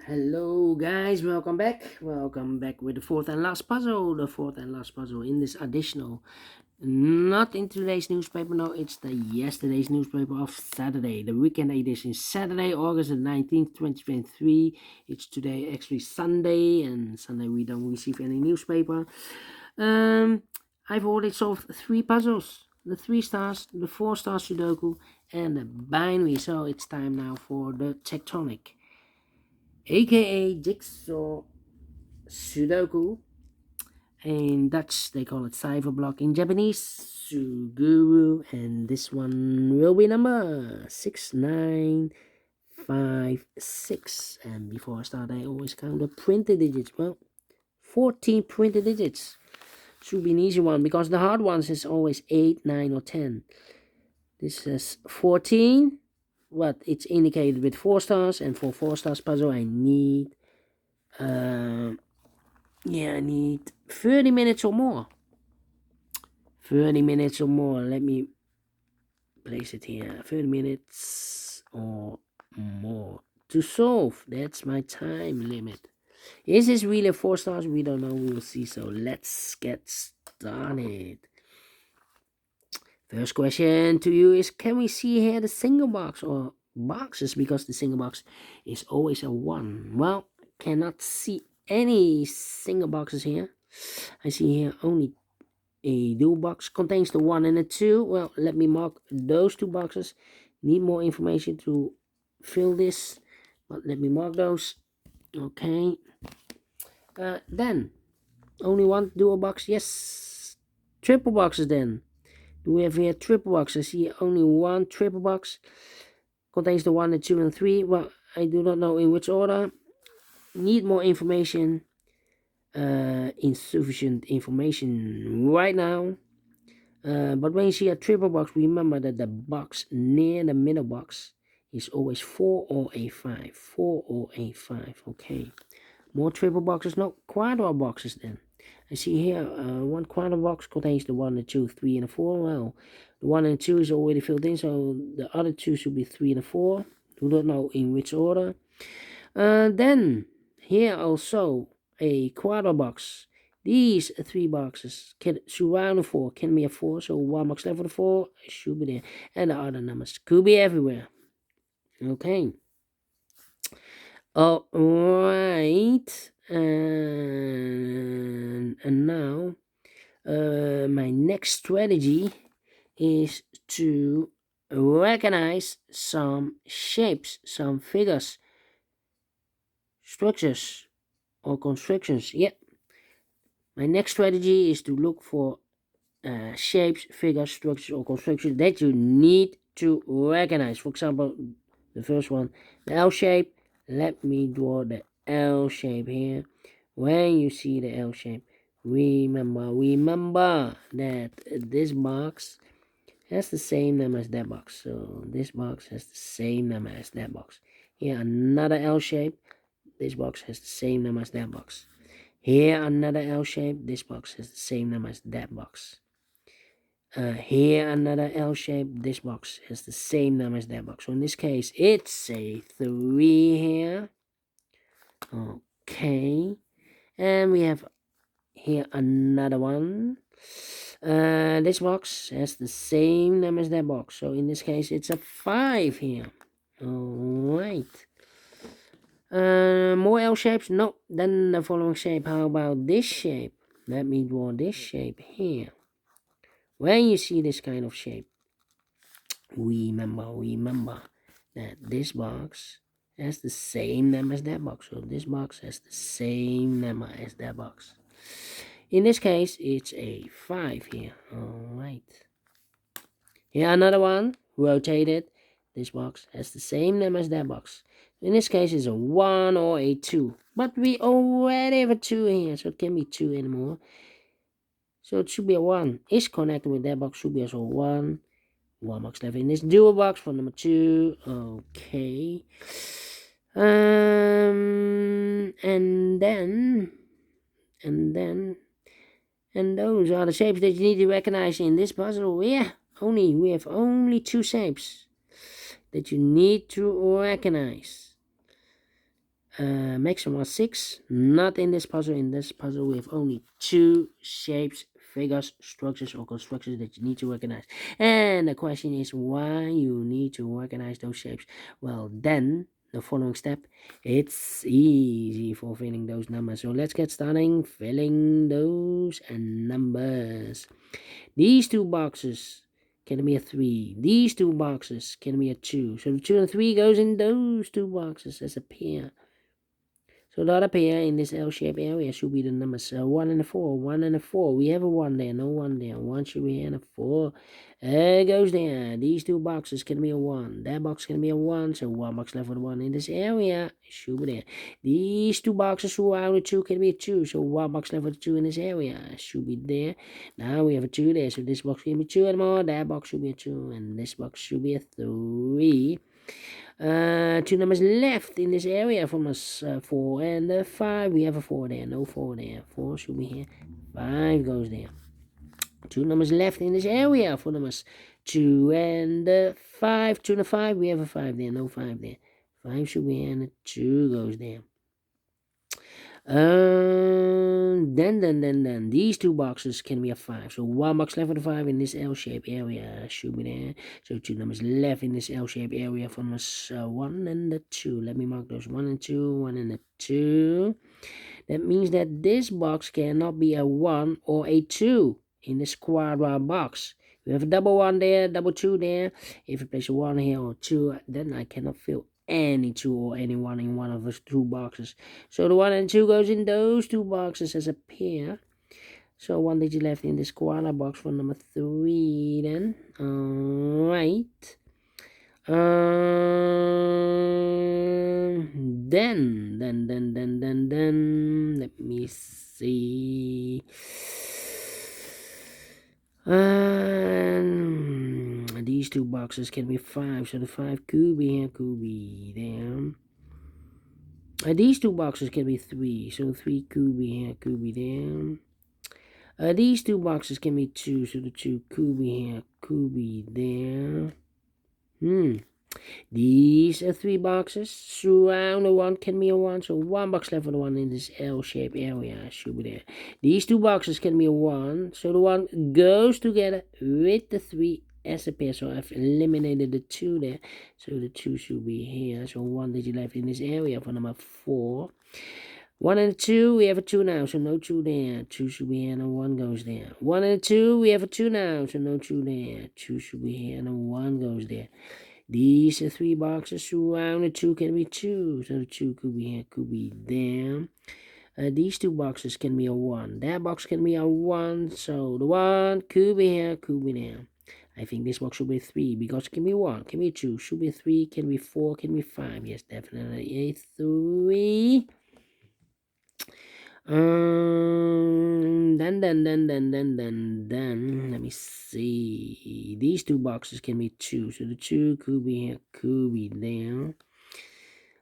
Hello guys, welcome back with the fourth and last puzzle in this additional, not in today's newspaper, no, it's the yesterday's newspaper of Saturday, the weekend edition, Saturday, August the 19th, 2023. It's today actually Sunday, and Sunday we don't receive any newspaper. I've already solved 3 puzzles, the 3 stars, the 4 star Sudoku, and the binary. So it's time now for the Tectonic, aka Jigsaw Sudoku. In Dutch they call it cipher block, in Japanese Suguru, and this one will be number 6956. And before I start, I always count the printed digits. Well, 14 printed digits should be an easy one, because the hard ones is always 8, 9 or 10. This is 14. What it's indicated with 4 stars, and for 4 stars puzzle I need I need 30 minutes or more. 30 minutes or more. Let me place it here. 30 minutes or more to solve. That's my time limit. Is this really 4 stars? We don't know. We will see. So let's get started. First question to you is, can we see here the single box or boxes? Because the single box is always a 1. Well, cannot see any single boxes here. I see here only a dual box contains the 1 and the 2. Well, let me mark those 2 boxes. Need more information to fill this, but let me mark those. Okay. Then only 1 dual box. Yes. Triple boxes then. Do we have here triple box? I see only 1 triple box. Contains the 1, the 2, and 3. Well, I do not know in which order. Need more information. Insufficient information right now. But when you see a triple box, remember that the box near the middle box is always 4 or a 5. 4 or a 5. Okay. More triple boxes, no quadra boxes then. I see here 1 quadra box contains the 1, the 2, 3, and the 4. Well, the 1 and 2 is already filled in, so the other 2 should be 3 and 4. Do not know in which order. Then here also a quadra box. These 3 boxes can surround the 4, can be a 4, so 1 box left for the 4 should be there, and the other numbers could be everywhere. Okay. All right. And now my next strategy is to recognize some shapes, some figures, structures or constructions. Yeah. My next strategy is to look for shapes, figures, structures or constructions that you need to recognize. For example, the first one, the L shape. Let me draw the L shape here. When you see the L shape, remember that this box has the same number as that box. So this box has the same number as that box. Here another L shape. This box has the same number as that box. Here another L shape. This box has the same number as that box. Here another L shape. This box has the same number as that box. So in this case, it's a 3 here. Okay. And we have here another one. This box has the same number as that box. So in this case, it's a 5 here. Alright. More L shapes? No. Then the following shape. How about this shape? Let me draw this shape here. When you see this kind of shape, remember that this box has the same number as that box. So this box has the same number as that box. In this case, it's a 5 here. Alright. Here another one, rotated. This box has the same number as that box. In this case, it's a 1 or a 2. But we already have a 2 here, so it can't be 2 anymore. So it should be a 1. Is connected with that box, should be also 1. 1 box left in this dual box for number 2. Okay. And those are the shapes that you need to recognize in this puzzle. Yeah, we have only 2 shapes that you need to recognize. Maximum was 6. Not in this puzzle. In this puzzle, we have only 2 shapes, figures, structures, or constructions that you need to recognize. And the question is why you need to recognize those shapes. Well, then the following step, it's easy for filling those numbers. So let's get starting filling those numbers. These 2 boxes can be a 3. These 2 boxes can be a 2. So the 2 and 3 goes in those 2 boxes as a pair. So the other pair in this L-shaped area should be the numbers 1 and a 4. 1 and a 4. We have a 1 there. No 1 there. 1 should be here and a 4. Goes there. These 2 boxes can be a 1. That box can be a 1. So 1 box left with 1 in this area. Should be there. These 2 boxes around the 2 can be a 2. So 1 box left with 2 in this area. Should be there. Now we have a 2 there. So this box can be 2 and more. That box should be a 2. And this box should be a 3. 2 numbers left in this area from us, 4 and 5. We have a 4 there. No 4 there. 4 should be here. 5 goes there. 2 numbers left in this area for numbers 2 and 5. 2 and 5. We have a 5 there. No 5 there. 5 should be here and a 2 goes there. Then these 2 boxes can be a 5. So 1 box left with a 5 in this L-shaped area should be there. So 2 numbers left in this L-shaped area from us 1 and the 2. Let me mark those 1 and 2, 1 and a 2. That means that this box cannot be a 1 or a 2 in this quadrat box. We have a double 1 there, double 2 there. If you place a 1 here or 2, then I cannot fill any 2 or any 1 in one of those 2 boxes. So the 1 and 2 goes in those 2 boxes as a pair. So 1 digit left in this quadrat box for number 3 then. Alright. Then let me see. These 2 boxes can be 5, so the 5 could be here, could be there. These 2 boxes can be 3, so 3 could be here, could be there. These 2 boxes can be 2, so the 2 could be here, could be there. These are 3 boxes. Surround the 1 can be a 1, so 1 box left for the 1 in this L-shaped area should be there. These 2 boxes can be a 1, so the 1 goes together with the 3 as a pair. So I've eliminated the 2 there, so the 2 should be here. So 1 digit left in this area for number 4. 1 and 2, we have a 2 now, so no 2 there. 2 should be here and a 1 goes there. 1 and 2, we have a 2 now, so no 2 there. 2 should be here and a 1 goes there. These are 3 boxes surround the 2 can be 2, so the 2 could be here, could be there. These 2 boxes can be a 1. That box can be a 1, so the 1 could be here, could be there. I think this box should be 3 because it can be 1, can be 2, should be 3, can be 4, can be 5. Yes, definitely a 3. Then let me see. These 2 boxes can be 2, so the 2 could be here, could be there.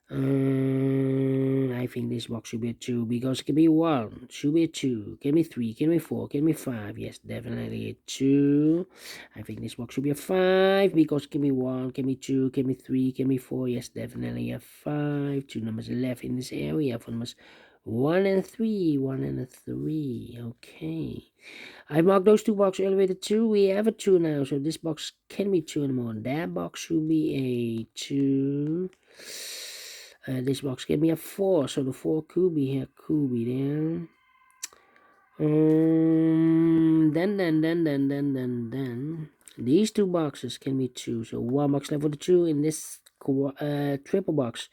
I think this box should be a 2 because it can be 1, should be a 2, can be 3, can be 4, can be 5. Yes, definitely a 2. I think this box should be a 5 because it can be 1, can be 2, can be 3, can be 4. Yes, definitely a 5. 2 numbers left in this area for numbers 1 and 3, 1 and a 3. Okay. I marked those 2 boxes earlier with a 2. We have a 2 now, so this box can be 2 and more. That box should be a 2. This box can be a 4, so the 4 could be here, could be there. Then these 2 boxes can be 2, so 1 box left for the 2 in this triple box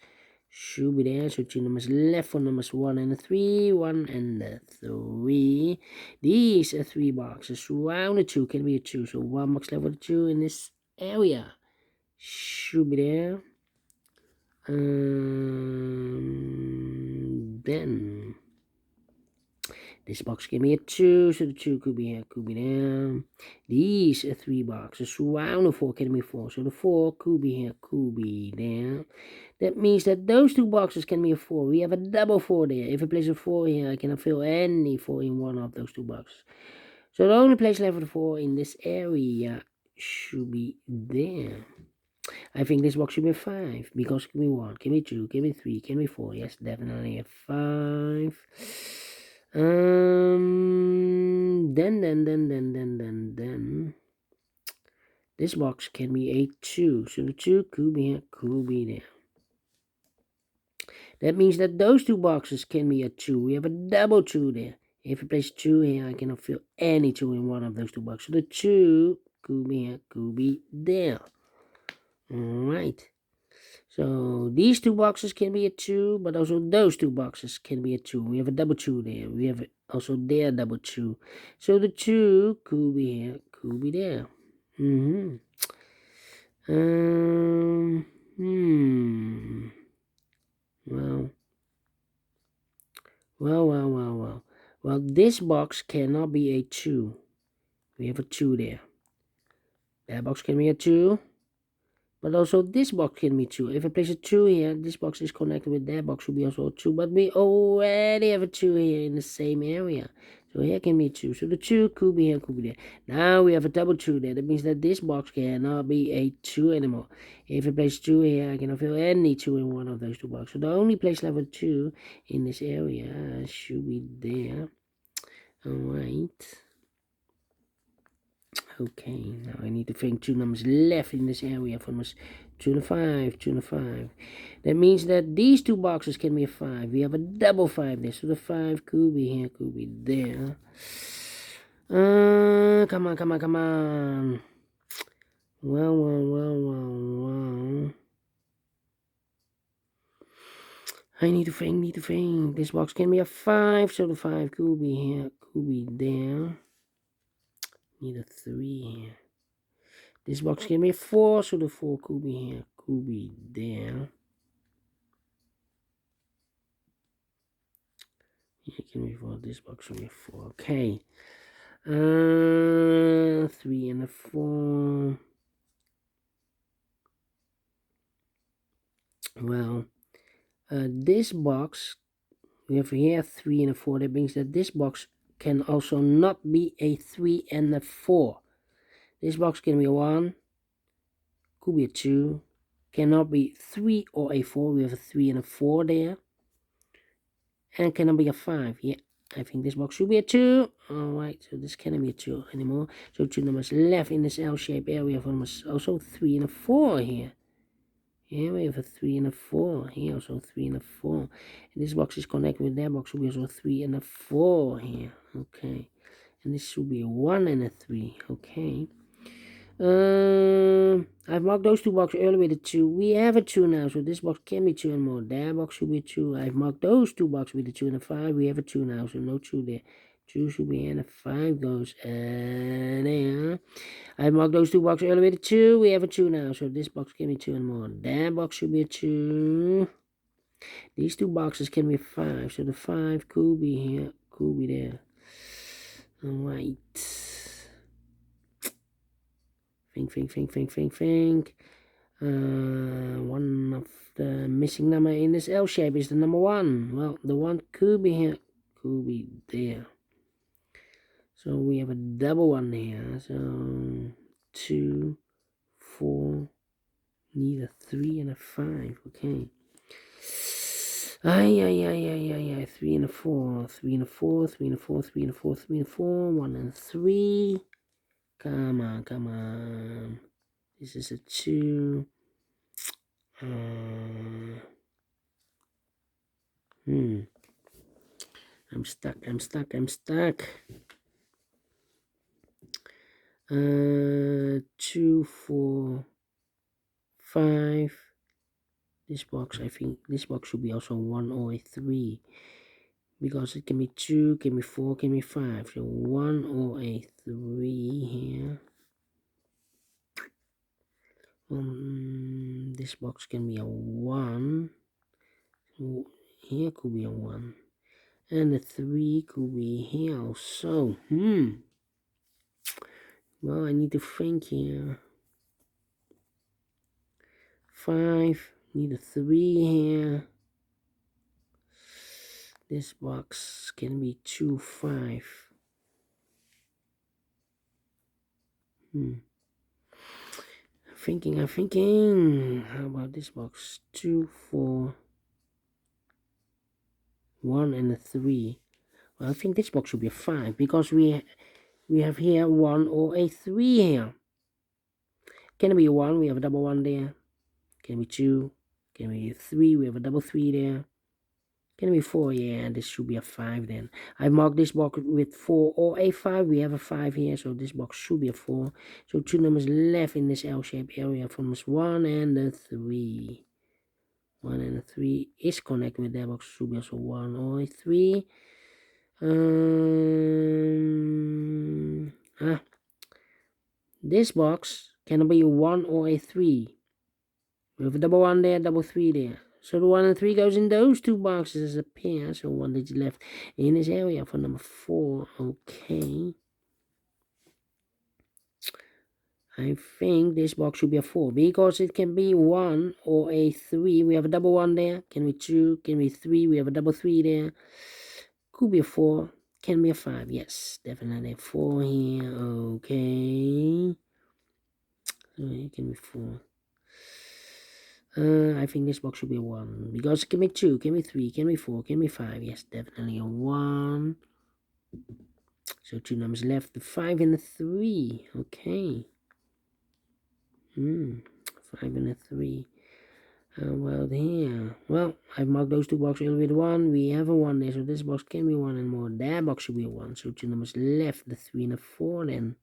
should be there. So 2 numbers left for numbers 1 and 3, 1 and 3. These are 3 boxes surround the 2 can be a 2, so 1 box left for the 2 in this area should be there. Then this box can be a 2, so the 2 could be here, could be there. These are 3 boxes surround the 4 can be 4, so the 4 could be here, could be there. That means that those 2 boxes can be a 4. We have a double 4 there. If I place a 4 here, I cannot fill any 4 in one of those 2 boxes. So the only place left for the 4 in this area should be there. I think this box should be a 5 because give me 1, give me 2, give me 3, give me 4. Yes, definitely a 5. Then this box can be a 2. So the 2 could be here, could be there. That means that those two boxes can be a 2. We have a double 2 there. If you place 2 here, I cannot fill any 2 in one of those two boxes. So the 2 could be here, could be there. Alright. So these two boxes can be a 2, but also those two boxes can be a 2. We have a double 2 there. We have also there double 2. So the 2 could be here, could be there. Well, this box cannot be a 2. We have a 2 there. That box can be a 2. But also this box can be 2. If I place a 2 here, this box is connected with that box should be also a 2. But we already have a 2 here in the same area. So here can be 2. So the 2 could be here, could be there. Now we have a double 2 there. That means that this box cannot be a 2 anymore. If I place 2 here, I cannot fill any 2 in one of those two boxes. So the only place level 2 in this area should be there. Alright. Okay, now I need to think 2 numbers left in this area for numbers 2 and 5, 2 and 5. That means that these two boxes can be a 5. We have a double 5 there, so the 5 could be here, could be there. Come on. Well. I need to think. This box can be a 5, so the 5 could be here, could be there. Need a 3 here. This box can be a 4, so the 4 could be here, could be there. Here can be 4, this box can be 4, okay. 3 and a 4. Well, this box, we have here 3 and a 4. That means that this box can also not be a 3 and a 4. This box can be a 1, could be a 2, cannot be 3 or a 4. We have a 3 and a 4 there. And cannot be a 5. Yeah, I think this box should be a 2. Alright, so this cannot be a 2 anymore. So 2 numbers left in this L-shaped area for numbers also 3 and a 4 here. Here we have a 3 and a 4. Here also 3 and a 4. And this box is connected with that box, so we also 3 and a 4 here. Okay. And this should be a 1 and a 3. Okay. I've marked those two boxes earlier with a 2. We have a 2 now, so this box can be 2 and more. That box should be 2. I've marked those two boxes with a 2 and a 5. We have a 2 now, so no 2 there. 2 should be and a 5 goes there. I've marked those two boxes earlier with a 2. We have a 2 now, so this box can be 2 and more. That box should be a 2. These two boxes can be 5, so the 5 could be here, could be there. Alright. Think. One of the missing number in this L shape is the number 1. Well, the 1 could be here, could be there. So we have a double 1 here. So 2, 4, need a 3 and a 5. Okay. 3 and a 4, 3 and a 4, 3 and a 4, 3 and a 4, 3 and a 4, 1 and 3. Come on. This is a 2. I'm stuck. 2, 4, 5. This box, I think this box should be also 1 or a 3. Because it can be 2, can be 4, can be 5. So 1 or a 3 here. This box can be a 1. So here could be a 1. And the 3 could be here also. Well, I need to think here. 5, need a 3 here. This box can be 2, 5. thinking. How about this box? 2, 4, 1 and a 3. Well, I think this box should be a 5 because we have here 1 or a 3 here. Can it be a 1? We have a double 1 there. Can it be 2? Can it be a 3? We have a double 3 there. Can it be 4? Yeah, this should be a 5 then. I marked this box with 4 or a 5. We have a 5 here, so this box should be a 4. So 2 numbers left in this L-shaped area from this 1 and the 3. 1 and a 3 is connected with that box. Should be also 1 or a 3. This box can be a 1 or a 3. We have a double 1 there, double 3 there. So the 1 and 3 goes in those two boxes as a pair. So 1 digit left in this area for number 4. Okay. I think this box should be a 4 because it can be 1 or a 3. We have a double 1 there. Can be 2. Can be 3. We have a double 3 there. Could be a 4. Can be a 5. Yes, definitely a 4 here. Okay. So it can be 4. I think this box should be a 1 because it can be 2, can be 3, can be 4, can be 5. Yes, definitely a 1. So 2 numbers left, the 5 and the 3. Okay. 5 and a 3. Well, here. Well, I've marked those two boxes with 1. We have a 1 there, so this box can be 1 and more. That box should be a 1. So 2 numbers left, the 3 and a 4 then.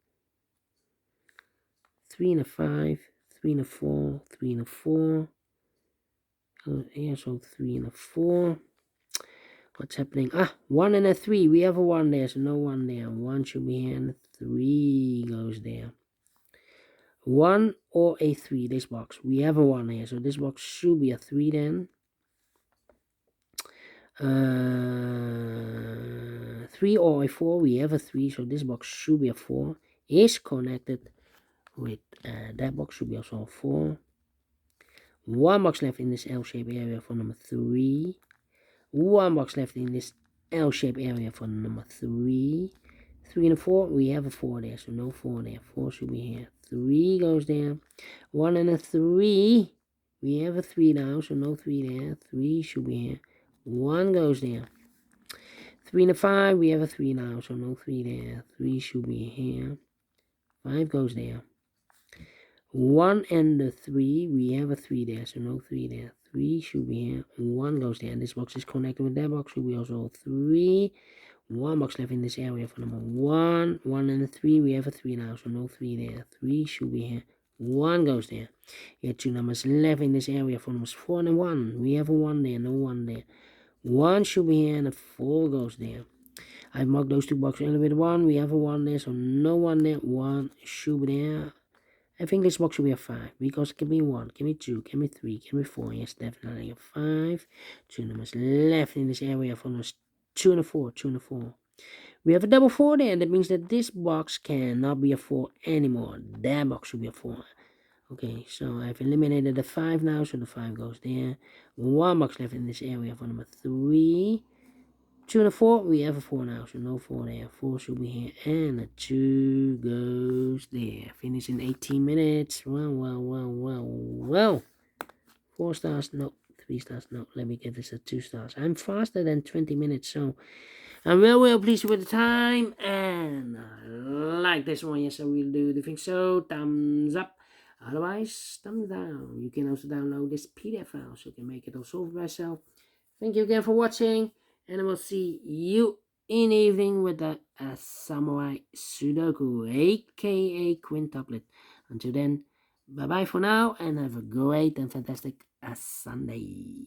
3 and a 5, 3 and a 4, 3 and a 4. Here, so 3 and a 4. What's happening? 1 and a 3. We have a 1 there, so no 1 there. 1 should be here, and 3 goes there. 1 or a 3, this box. We have a 1 here, so this box should be a 3 then. 3 or a 4, we have a 3, so this box should be a 4. Is connected with that box, should be also a 4. 1 box left in this L-shaped area for number 3. 1 box left in this L-shaped area for number 3. 3 and a 4, we have a 4 there, so no 4 there. 4 should be here. 3 goes there. 1 and a 3, we have a 3 now, so no 3 there. 3 should be here. 1 goes there. 3 and a 5, we have a 3 now, so no 3 there. 3 should be here. 5 goes there. 1 and the 3, we have a 3 there, so no 3 there. 3 should be here. 1 goes there, and this box is connected with that box, should be also 3. 1 box left in this area for number 1. 1 and the 3, we have a 3 now, so no 3 there. 3 should be here. 1 goes there. You have 2 numbers left in this area for numbers 4 and 1. We have a 1 there, no 1 there. 1 should be here, and a 4 goes there. I've marked those two boxes with 1. We have a 1 there, so no 1 there. 1 should be there. I think this box should be a 5 because it can be 1, can be 2, can be 3, can be 4. Yes, definitely a 5. 2 numbers left in this area for numbers 2 and a 4, 2 and a 4. We have a double 4 there. That means that this box cannot be a 4 anymore. That box should be a 4. Okay, so I've eliminated the 5 now, so the 5 goes there. 1 box left in this area for number 3. 2 and a 4, we have a 4 now, so no 4 there. 4 should be here, and a 2 goes there. Finish in 18 minutes. Well. 4 stars, no. 3 stars, no. Let me give this a 2 stars. I'm faster than 20 minutes, so I'm well pleased with the time. And like this one, yes, I will do the thing. So, thumbs up. Otherwise, thumbs down. You can also download this PDF file, so you can make it all solve by yourself. Thank you again for watching. And I will see you in the evening with the Samurai Sudoku, aka quintuplet. Until then, bye bye for now, and have a great and fantastic Sunday.